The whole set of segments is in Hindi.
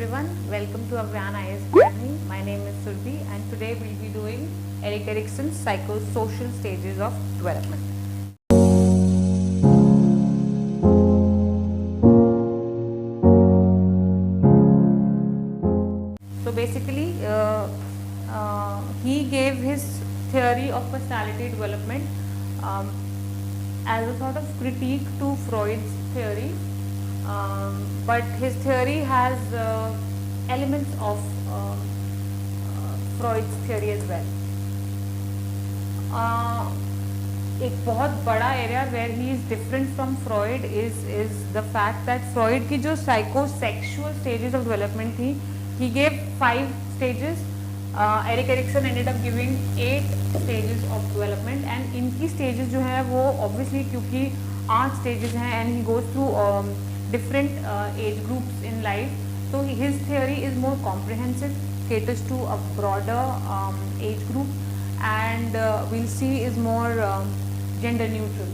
everyone, welcome to Avyan IS Academy. My name is Surbhi and today we'll be doing Erik Erikson's psychosocial stages of development. So basically, he gave his theory of personality development as a sort of critique to Freud's theory, but his theory has elements of Freud's theory as well. एक बहुत बड़ा area where he is different from Freud is the fact that Freud की जो साइकोसेक्सुअल स्टेजेस ऑफ डेवलपमेंट थी, he gave 5 stages. Erik Erikson ended up giving 8 stages of development and इनकी स्टेजेस जो है वो ऑब्वियसली क्योंकि 8 stages हैं and he goes through different age groups in life, so his theory is more comprehensive, caters to a broader age group, and we'll see is more gender neutral.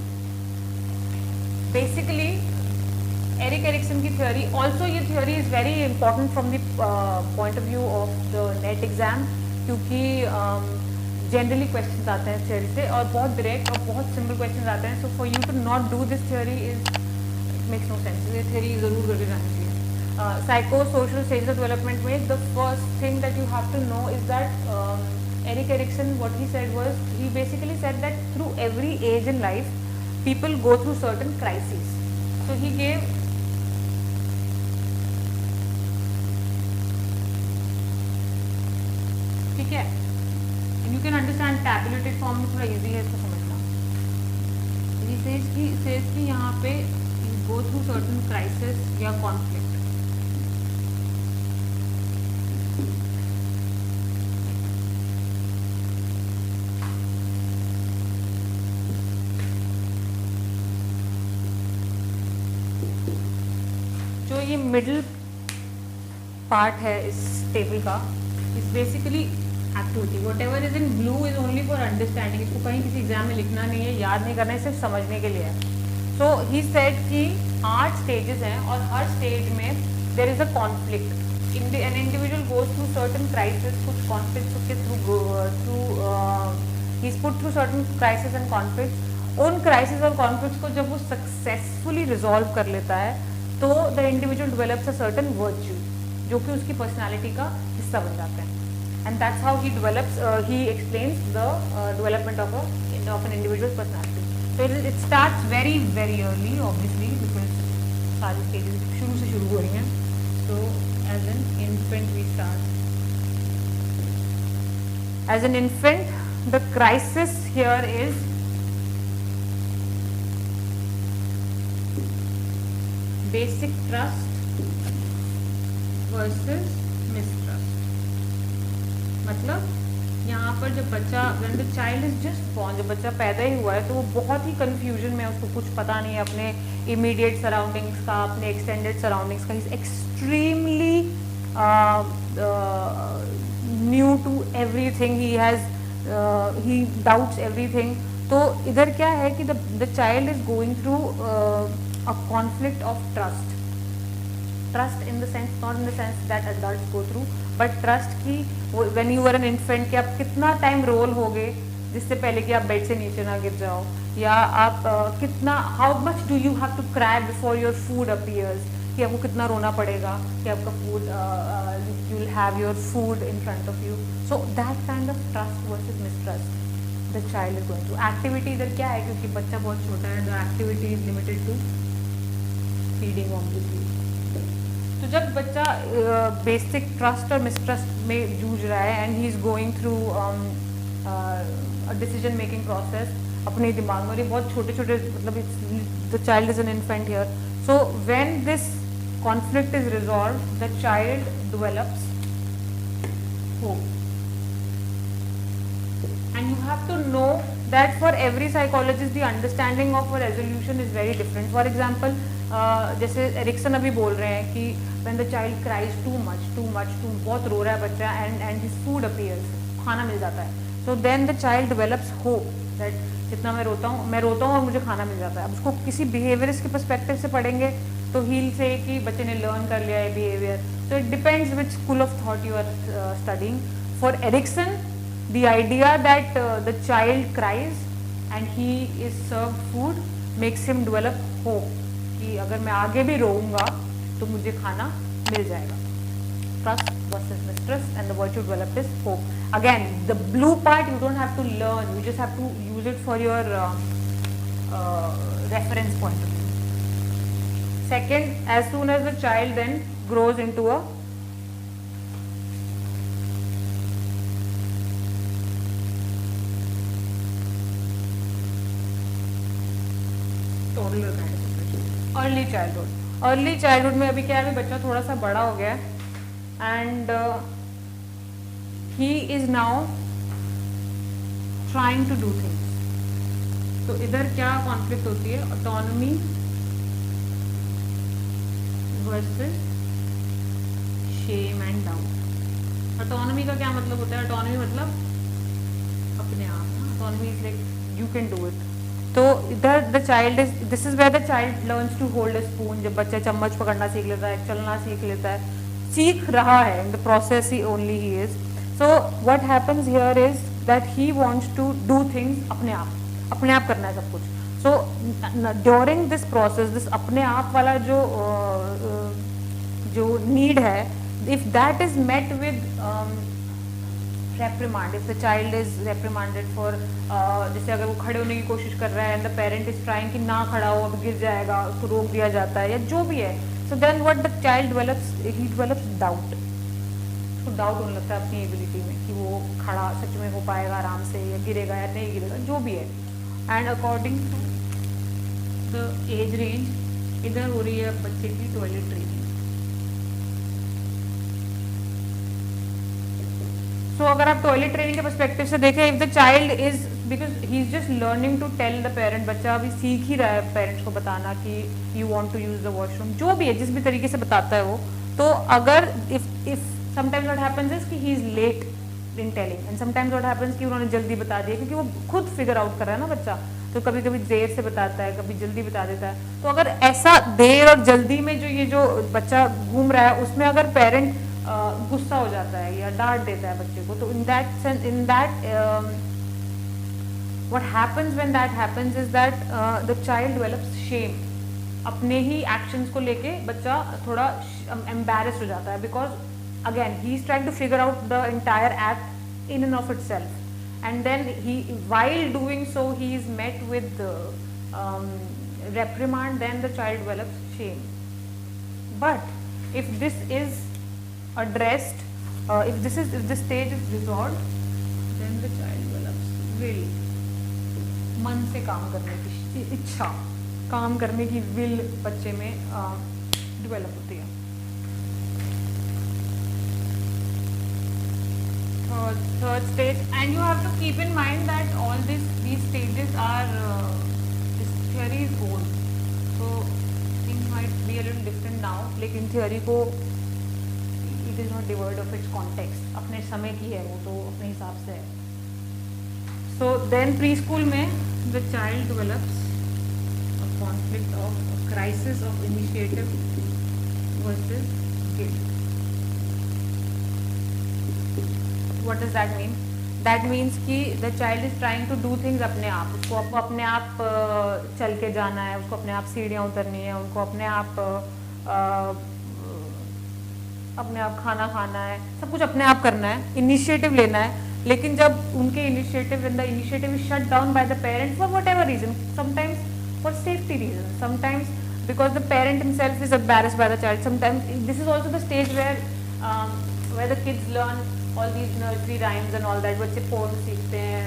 Basically Erik Erikson की theory, also ये theory is very important from the point of view of the NET exam, क्योंकि generally questions आते हैं theory से और बहुत direct और बहुत simple questions आते हैं, so for you to not do this theory is makes no sense. ये theory जरूर करके जानी चाहिए. Psychosocial stages of development में the first thing that you have to know is that Erik Erikson, what he said was, he basically said that through every age in life people go through certain crises. So he gave ठीक है, and you can understand tabulated form में थोड़ा easy है इसको समझना. He says कि यहाँ पे go through certain crisis या conflict. जो ये मिडिल पार्ट है इस टेबल का, इस basically activity, what ever is in blue is only for understanding. इसको कहीं किसी एग्जाम में लिखना नहीं है, याद नहीं करना है, सिर्फ समझने के लिए है. सो ही सेड कि 8 स्टेजेस हैं और हर स्टेज में there is a conflict. An individual goes through certain crisis, कुछ कॉन्फ्लिक्ट के through he is put through certain crisis and conflict. उन क्राइसिस और कॉन्फ्लिक्ट्स को जब वो सक्सेसफुली रिजॉल्व कर लेता है तो the individual develops a certain virtue जो कि उसकी पर्सनैलिटी का हिस्सा बन जाते हैं. And that's how he develops, he explains the development of an individual personality. So it starts very early, obviously, because सारी stages शुरू से शुरू हो रही हैं. So as an infant we start. As an infant, the crisis here is basic trust versus mistrust. मतलब यहाँ पर जब बच्चा, when the child is just born, जब बच्चा पैदा ही हुआ है तो वो बहुत ही confusion में, उसको कुछ पता नहीं है अपने immediate surroundings का, अपने extended surroundings का. He's extremely new to everything. He doubts everything. तो इधर क्या है कि the child is going through a conflict of trust. Trust in the sense, not in the sense that adults go through, but trust कि when you were an infant कि आप कितना टाइम रोल होगे जिससे पहले कि आप बेड से नीचे ना गिर जाओ, या आप कितना, how much do you have to cry before your food appears, कि आपको कितना रोना पड़ेगा कि आपका food, you will have your food in front of you. So that kind of trust versus mistrust the child is going through. Activity इधर क्या है, क्योंकि बच्चा बहुत छोटा है, the activity is limited to feeding obviously. तो जब बच्चा बेसिक ट्रस्ट और मिसट्रस्ट में जूझ रहा है and he is going through decision making process अपने दिमाग में, और ये बहुत छोटे छोटे, मतलब the child is an infant here. So when this conflict is resolve the child develops hope. And you have to know that for every psychologist the understanding of a resolution is very different. For example, जैसे एरिक्सन अभी बोल रहे हैं कि when the child cries too much, बहुत रो रहा है बच्चा and his food appears, खाना मिल जाता है. So then the child develops hope that जितना मैं रोता हूँ और मुझे खाना मिल जाता है. अब उसको किसी बिहेवियरिस्ट के पर्सपेक्टिव से पढ़ेंगे तो हील से कि बच्चे ने लर्न कर लिया है behaviour. So it depends which school of thought you are studying. For Erikson, the idea that the child cries and he is served food makes him develop hope कि अगर मैं आगे भी रोऊंगा तो मुझे खाना मिल जाएगा. Trust versus mistrust, and the virtue developed is hope. Again, the blue part you don't have to learn, you just have to use it for your reference point of view. Second, as soon as the child then grows into a toddler kind of situation, early childhood. Early childhood में अभी क्या है, अभी बच्चा थोड़ा सा बड़ा हो गया है and he is now trying to do things. तो इधर क्या कॉन्फ्लिक्ट होती है, autonomy versus shame and doubt. Autonomy का क्या मतलब होता है, ऑटोनॉमी मतलब अपने आप, autonomy is like you can do it. तो इधर the child is, this is where the child learns to hold a spoon. जब बच्चा चम्मच पकड़ना सीख लेता है, चलना सीख लेता है, सीख रहा है, in the process he only he is. So what happens here is that he wants to do things अपने आप करना है सब कुछ. सो ड्यूरिंग दिस प्रोसेस, दिस अपने आप वाला जो नीड है, if that is met with reprimand, if the child is reprimanded for जैसे अगर वो खड़े होने की कोशिश कर रहा है and the parent is trying कि ना खड़ा हो, अब गिर जाएगा, उसको रोक दिया जाता है या जो भी है, so then what the child develops, he develops doubt. उसको डाउट होने लगता है अपनी एबिलिटी में कि वो खड़ा सच में हो पाएगा आराम से, या गिरेगा या नहीं गिरेगा, जो भी है. And according to the age range, इधर हो रही है बच्चे की टॉयलेट ट्रेनिंग. सो अगर आप टॉयलेट ट्रेनिंग के पर्सपेक्टिव से देखें, if the child is, because he is just learning to tell the parent, बच्चा अभी सीख ही रहा है पेरेंट्स को बताना कि you want to use the washroom, जो भी है, जिस भी तरीके से बताता है वो. तो अगर if sometimes what happens is कि he is late in telling, and sometimes what happens कि उन्होंने जल्दी बता दिया, क्योंकि वो खुद फिगर आउट कर रहा है ना बच्चा. तो कभी कभी देर से बताता है, कभी जल्दी बता देता है. तो अगर ऐसा देर और जल्दी में जो बच्चा घूम रहा है, उसमें अगर पेरेंट गुस्सा हो जाता है या डांट देता है बच्चे को, तो in that what happens when that happens is that the child develops shame. अपने ही एक्शंस को लेके बच्चा थोड़ा एम्बैरेस्ड हो जाता है, because again he is trying to figure out the entire act in end of itself, and then while doing so he is met with reprimand, then the child develops shame. But if this is addressed, if this stage is resolved, then the child develops will, मन से काम करने की इच्छा, काम करने की will बच्चे में develop होती है. Third stage, and you have to keep in mind that all these stages are this theory is old, so things might be a little different now. लेकिन theory को it is not devoid of its context, अपने समय की है वो, तो अपने हिसाब से है. So then preschool में the child develops a conflict of a crisis of initiative versus guilt. What does that mean? That means कि the child is trying to do things अपने आप. उसको अपने आप चल के जाना है, उसको अपने आप सीढ़ियाँ उतरनी है, उनको अपने आप खाना खाना है, सब कुछ अपने आप करना है, इनिशिएटिव लेना है. लेकिन जब उनके initiative, when the initiative is shut down by the parent for whatever reason, sometimes for safety reasons, sometimes because the parent himself is embarrassed by the child, sometimes this is also the stage where the kids learn all these nursery rhymes and all that. बच्चे पोएम सीखते हैं,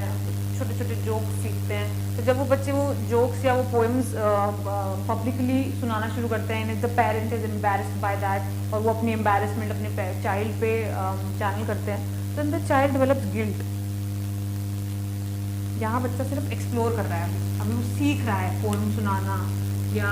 छोटे छोटे जोक्स सीखते हैं. तो जब वो बच्चे वो जोक्स या वो पोएम्स पब्लिकली सुनाना शुरू करते हैं, the parent is embarrassed by that, और वो अपनी एम्बैरेसमेंट अपने चाइल्ड पे चैनल करते हैं, तो द चाइल्ड डेवलप्स गिल्ट. यहाँ बच्चा सिर्फ एक्सप्लोर कर रहा है, अभी वो सीख रहा है पोएम सुनाना या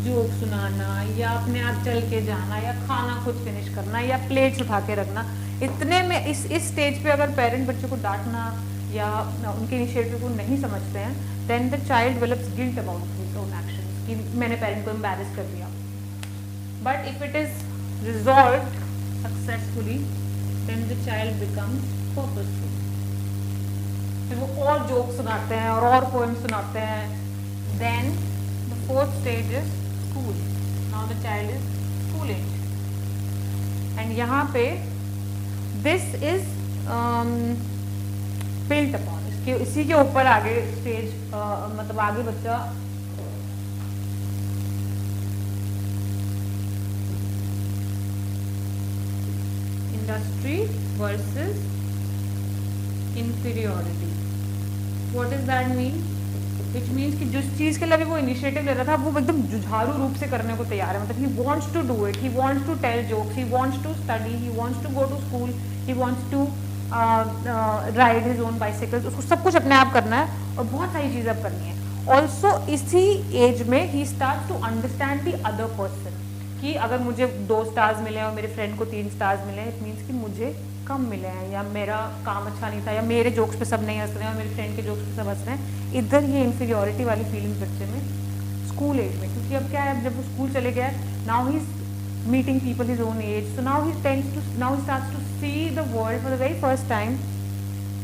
जोक सुनाना या अपने आप चल के जाना या खाना खुद फिनिश करना या प्लेट्स उठा के रखना. इतने में इस स्टेज पे अगर पेरेंट बच्चे को डांटना या उनके इनिशिएटिव को नहीं समझते हैं, then the child develops guilt about his own action. कि मैंने पेरेंट को एम्बैरेस कर दिया. But if it is resolve successfully then the child becomes purposeful. फिर वो और जोक सुनाते हैं और पोएम सुनाते हैं. Then the fourth stage is school. Now the child is school age. And यहाँ पे दिस इज बिल्ट अपॉन, इसी के ऊपर आगे स्टेज मतलब आगे बच्चा industry versus inferiority. What is that mean? Which means कि जिस चीज़ के लिए भी वो इनिशिएटिव ले रहा था वो एकदम जुझारू रूप से करने को तैयार है. मतलब he wants to do it, he wants to tell jokes, he wants to study, he wants to go to school, he wants to ride his own bicycles. उसको सब कुछ अपने आप करना है और बहुत सारी चीज़ें अब करनी है. ऑल्सो इसी एज में ही start to understand the other person कि अगर मुझे 2 स्टार्स मिले और मेरे फ्रेंड को 3 स्टार्स मिले, इट मीन्स कि मुझे कम मिले हैं या मेरा काम अच्छा नहीं था या मेरे जोक्स पे सब नहीं हंस रहे हैं और मेरे फ्रेंड के जोक्स पे सब हंस रहे हैं. इधर ये इन्फीरियोरिटी वाली फीलिंग्स बच्चे में स्कूल एज में, क्योंकि अब क्या है, जब वो स्कूल चले गए, now he is meeting people his own age, so now he starts to see the world for the very first time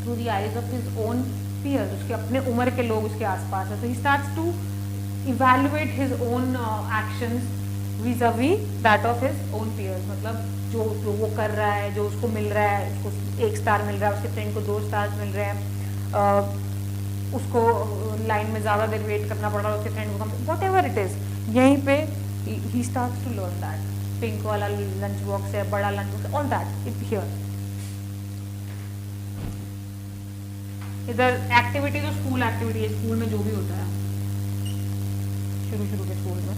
through the eyes of his own peers. उसके अपने उम्र के लोग उसके आसपास है. तो he starts to evaluate his own actions vis-a-vis that of his own peers. मतलब जो वो कर रहा है, जो उसको मिल रहा है, उसको 1 स्टार मिल रहा है, उसके फ्रेंड को 2 स्टार्स मिल रहे हैं, उसको लाइन में ज़्यादा देर वेट करना पड़ रहा है, उसके फ्रेंड को कम, वॉट एवर इट इज़, यहीं पे he starts to learn that. Pink वाला लंच बॉक्स है, बड़ा lunch box, all that it here. इधर एक्टिविटी तो स्कूल एक्टिविटी है, स्कूल में जो भी होता है शुरू के स्कूल में.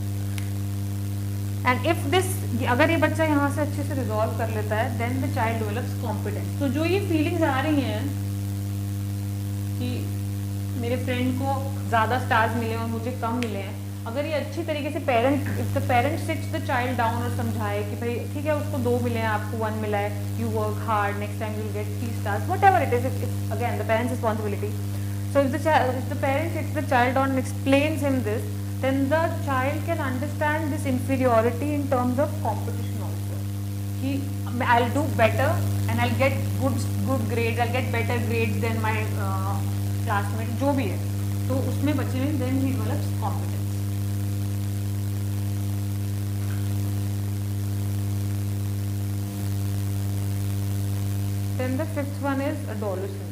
एंड इफ दिस, अगर ये बच्चा यहाँ से अच्छे से रिजॉल्व कर लेता है, then the child develops competence. तो जो ये फीलिंग्स आ रही हैं कि मेरे फ्रेंड को ज़्यादा स्टार्स मिले और मुझे कम मिले हैं, अगर ये अच्छी तरीके से if the parent sits the child down और समझाए कि भाई ठीक है, उसको 2 मिले हैं, आपको 1 मिला है, you work hard, next time you will get 3 stars, whatever it is, again the parents responsibility. So if the parent sits the child down and explains him this, then the child can understand this inferiority in terms of competition also. Ki I'll do better and I'll get good grades, I'll get better grades than my classmate, जो भी है. तो उसमें बच्चे में then he develops competence. Then the 5th one is adolescence.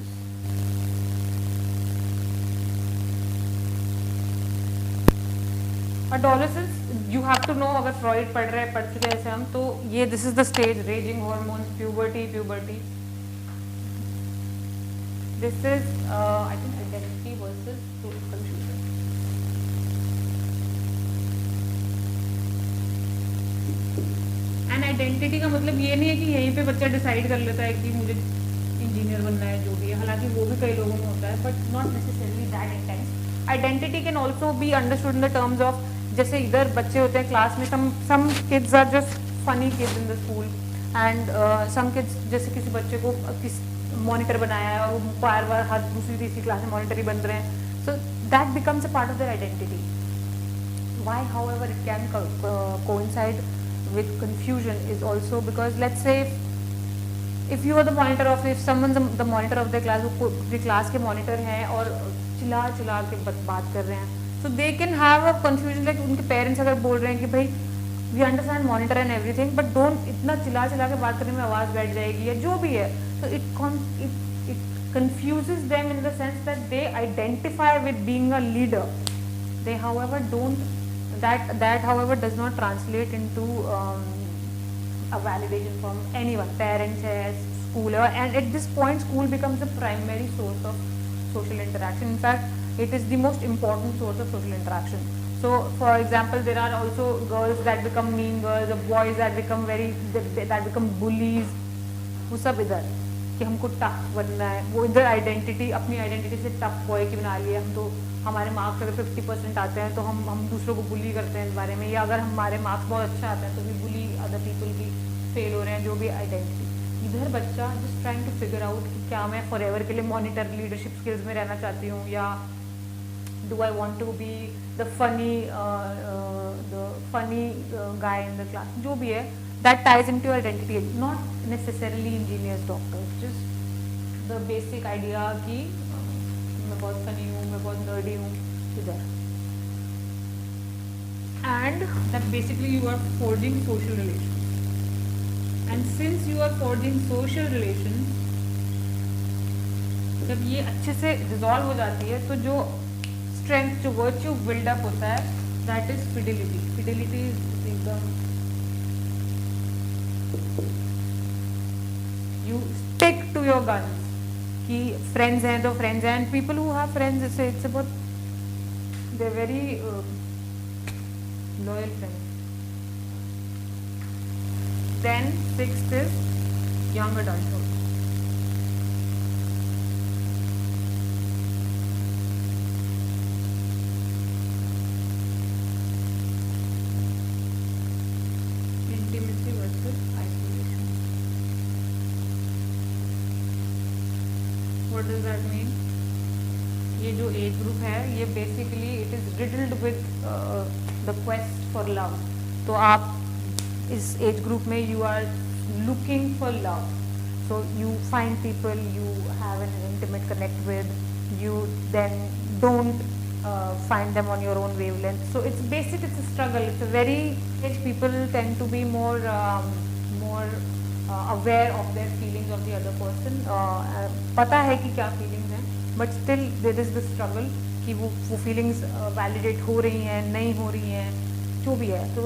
Adolescence, you have to know, अगर फ्रॉइड पढ़ चुके हैं जैसे हम, तो ये this is the stage, raising hormones, puberty. This is I think identity versus confusion. And identity का मतलब ये नहीं है कि यहीं पे बच्चा डिसाइड कर लेता है कि मुझे इंजीनियर बनना है, जो भी है, हालांकि वो भी कई लोगों में होता है, but not necessarily that intense. Identity can also be understood in the terms of, जैसे इधर बच्चे होते हैं क्लास में, some kids are just funny kids in the school, and some kids, जैसे किसी बच्चे को किस मॉनिटर बनाया है और वो बार हर दूसरी तीसरी क्लास में मॉनिटर ही बन रहे हैं, so that becomes a part of their identity. Why, however, it can coincide with confusion is also because, let's say, if you are the monitor of, if someone's the monitor of the class, वो क्लास के मॉनिटर हैं और चिल्ला के बात कर रहे हैं, so they can have a confusion, like उनके पेरेंट्स अगर बोल रहे हैं कि भाई we understand monitor and everything, but don't इतना चिल्ला के बात करने में आवाज़ बैठ जाएगी या जो भी है, so it confuses them in the sense that they identify with being a leader. They, however, don't, that however does not translate into a validation from anyone, parents है, school है, and at this point school becomes the primary source of social interaction. In fact, it is the most important source of social interaction. So for example, there are also girls that become mean girls, or boys that become bullies. वो सब इधर कि हमको टफ बनना है, वो इधर आइडेंटिटी, अपनी आइडेंटिटी से टफ बॉय की बना लिया. हम तो, हमारे मार्क्स अगर 50% आते हैं तो हम दूसरों को बुली करते हैं इस बारे में, या अगर हमारे मार्क्स बहुत अच्छा आते हैं तो भी बुली अदर पीपल की, फेल हो रहे हैं, जो भी आइडेंटिटी. इधर बच्चा just trying to figure out कि क्या मैं फॉर एवर के लिए मॉनिटर लीडरशिप स्किल्स में रहना चाहती हूँ, या Do I want to be the funny guy in the class? जो भी है, that ties into your identity. Not necessarily engineers, doctors. Just the basic idea कि मैं बहुत funny हूँ, मैं बहुत nerdy हूँ, इधर. And that basically you are forging social relations. And since you are forging social relations, जब ये अच्छे से रिजॉल्व हो जाती है तो जो स्ट्रेंथ, जो वर्च्यू बिल्डअप होता है, that is fidelity. Fidelity is एकदम, you stick to your guns. कि फ्रेंड्स हैं तो फ्रेंड्स हैं, and people who have friends it's about they very loyal friends. Then sixth is young adulthood. Intimacy versus isolation. What does that mean? ये जो एज ग्रुप है, ये basically it is riddled with the quest for love. तो आप इस एज ग्रुप में you are looking for love. So you find people you have an intimate connect with, you then don't find them on your own wavelength. So it's basic, it's a struggle. It's a very age people tend to be more aware of their feelings of the other person. पता है कि क्या feelings हैं, but still there is the struggle कि वो feelings validate हो रही हैं, नहीं हो रही हैं, जो भी है. तो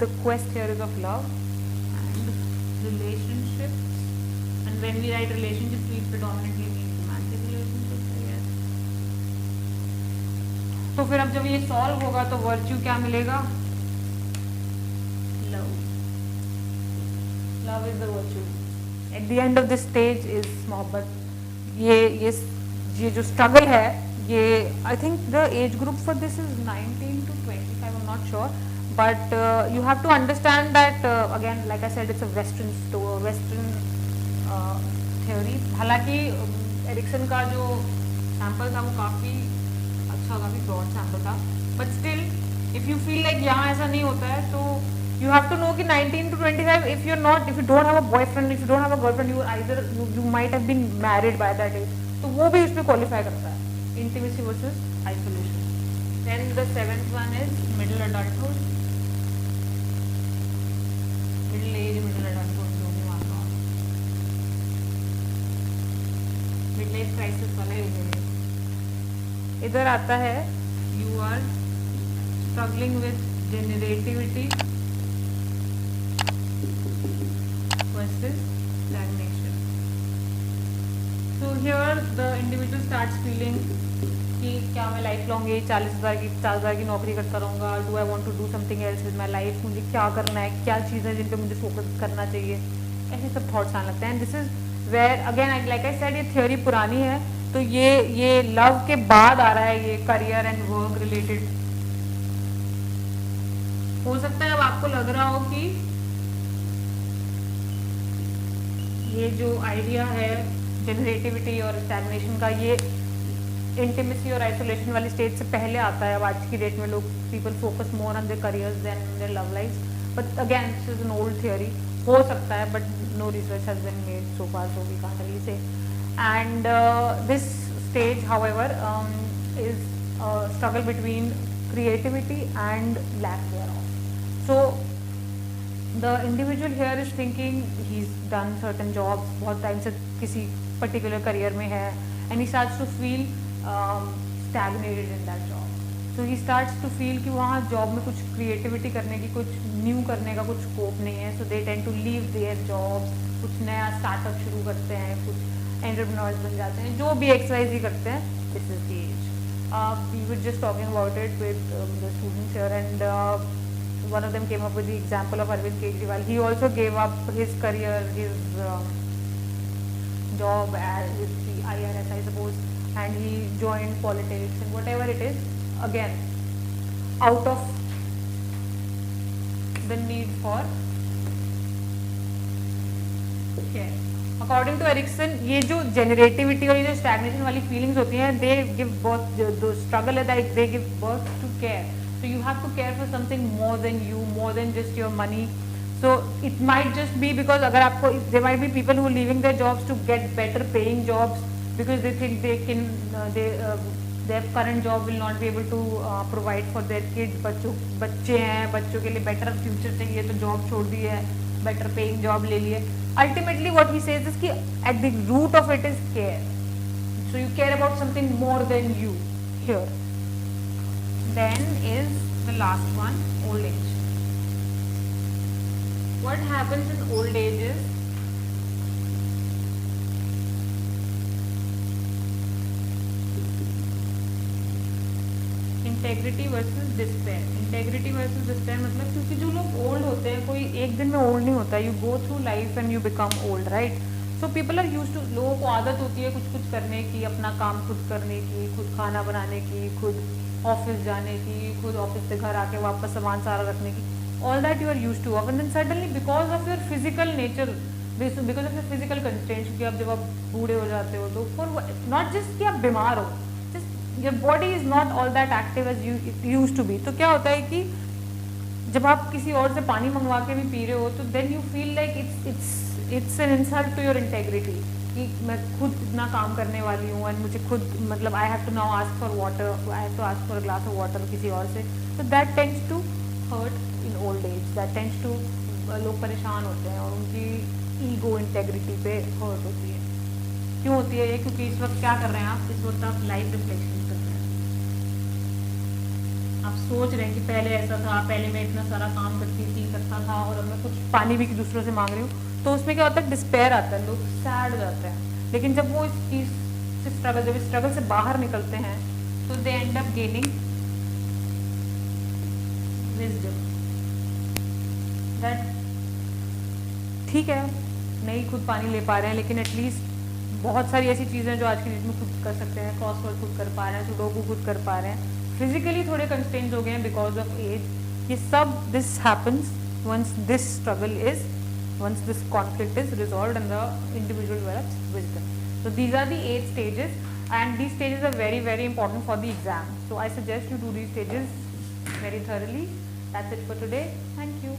the quest here is of love and relationships. And when we write relationships, we predominantly mean romantic relationships, I guess. तो फिर अब जब ये सॉल्व होगा तो वर्च्यू क्या मिलेगा? Love. Love is the virtue. At the end of this stage is मोहब्बत. ये जो स्ट्रगल है, ये I think the age group for this is 19 to 25. I am not sure, but you have to understand that again, like I said, it's a western theory. हालांकि एरिक्सन का जो सैम्पल था वो काफ़ी काफ़ी ब्रॉड सैम्पल था, but still if you feel like यहाँ ऐसा नहीं होता है, तो यू हैव टू नो कि 19 to 25, if you don't have a boyfriend, if you don't have a girlfriend, you might have been married by that age, तो वो भी उसमें क्वालिफाई करता है. Intimacy versus isolation. Then the seventh one is middle adulthood. Middle age, middle adulthood, जो भी मान लो, मिडिल एज क्राइसिस वाला ही. इधर आता है you are struggling with generativity versus stagnation. So here the individual starts feeling कि क्या मैं लाइफ लॉन्ग ये 50,000 की नौकरी करता रहूँगा? Do I want to do something else with my life? मुझे क्या करना है, क्या चीज़ें जिन पे मुझे फोकस करना चाहिए, ऐसे सब थॉट्स आने लगते हैं. And this is where again, like I said, ये थ्योरी पुरानी है, तो ये लव के बाद आ रहा है ये करियर एंड वर्क रिलेटेड. हो सकता है अब आपको लग रहा हो कि ये जो आइडिया है जनरेटिविटी और स्टैग्नेशन का, ये इंटीमेसी और आइसोलेशन वाली स्टेज से पहले आता है. अब आज की डेट में लोग people focus more on their careers than their love life. But again this is an old theory. हो सकता है, but no research has been made so far, so we can't really say. And this stage, however, is a struggle between creativity and lack thereof. So the individual here is thinking he's done certain jobs, बहुत टाइम से किसी particular career में है, and he starts to feel stagnated in that job. So he starts to feel कि वहाँ जॉब में कुछ क्रिएटिविटी करने की, कुछ न्यू करने का कुछ स्कोप नहीं है. So they tend to leave their jobs, कुछ नया स्टार्टअप शुरू करते हैं, कुछ एंटरप्रेन्योर्स बन जाते हैं, जो भी XYZ करते हैं. This is the age. We were just talking about it with the students here, and one of them came up with the example of Arvind Kejriwal. He also gave up his career, his job with the IRS, I suppose, and he joined politics and whatever it is, again out of the need for care. According to Erikson, ये जो जेनरेटिविटी और ये जो स्टैग्नेशन वाली फीलिंग्स होती हैं, दे गिव बर्थ, जो स्ट्रगल है that they give birth to care. So you have to care for something more than you, more than just your money. So it might just be because अगर आपको, there might be people who are leaving their jobs to get better paying jobs because they think they can, their current job will not be able to provide for their kids. बच्चे हैं, बच्चों के लिए better future चाहिए तो job छोड़ दी है, better paying job ले लिए. Ultimately what he says is कि at the root of it is care. So you care about something more than you here. Then is the last one, old age. What happens in old age is integrity versus despair. Integrity versus despair मतलब, क्योंकि जो लोग ओल्ड होते हैं, कोई एक दिन में ओल्ड नहीं होता. You go through life and you become old, right. So people are use to, लोगों को आदत होती है कुछ कुछ करने की, अपना काम खुद करने की, खुद खाना बनाने की, खुद ऑफिस जाने की, खुद ऑफिस से घर आके वापस सामान सारा रखने की. All that you are use to. And then suddenly because of your physical nature, because of your physical constraints, क्योंकि आप जब आप बूढ़े हो जाते हो तो फॉर नॉट जस्ट कि आप बीमार हो, your body is not all that active as you it used to be. तो क्या होता है कि जब आप किसी और से पानी मंगवा के भी पी रहे हो तो then you feel like it's an insult to your integrity कि मैं खुद इतना काम करने वाली हूँ and मुझे खुद, मतलब I have to now ask for water, I have to ask for a glass of water किसी और से. So that tends to hurt in old age. That tends to, लोग परेशान होते हैं और उनकी ईगो इंटेग्रिटी पे हर्ट होती है. क्यों होती है ये? क्योंकि इस वक्त क्या कर रहे हैं आप, इस वक्त आप लाइफ रिफ्लेक्शन कर रहे हैं. आप सोच रहे हैं कि पहले ऐसा था, पहले मैं इतना सारा काम करता था और अब मैं कुछ पानी भी दूसरों से मांग रही हूँ. तो उसमें क्या होता है, डिस्पेयर आता है, लोग सैड हो जाते हैं. लेकिन जब वो इस चीज़ से स्ट्रगल, जब इस स्ट्रगल से बाहर निकलते हैं तो they end up gaining wisdom. That ठीक है, नहीं खुद पानी ले पा रहे हैं, लेकिन एटलीस्ट बहुत सारी ऐसी चीज़ें जो आज की डेट में खुद कर सकते हैं. क्रॉसवर्ड खुद कर पा रहे हैं, सुडोकू खुद कर पा रहे हैं. फिजिकली थोड़े कंस्ट्रेंट्स हो गए हैं बिकॉज ऑफ एज. ये सब this happens once this struggle is, once this conflict is resolved and the individual develops wisdom. So these are the 8 stages, and these stages are very, very important for the exam. So I suggest you do these stages very thoroughly. That's it for today. Thank you.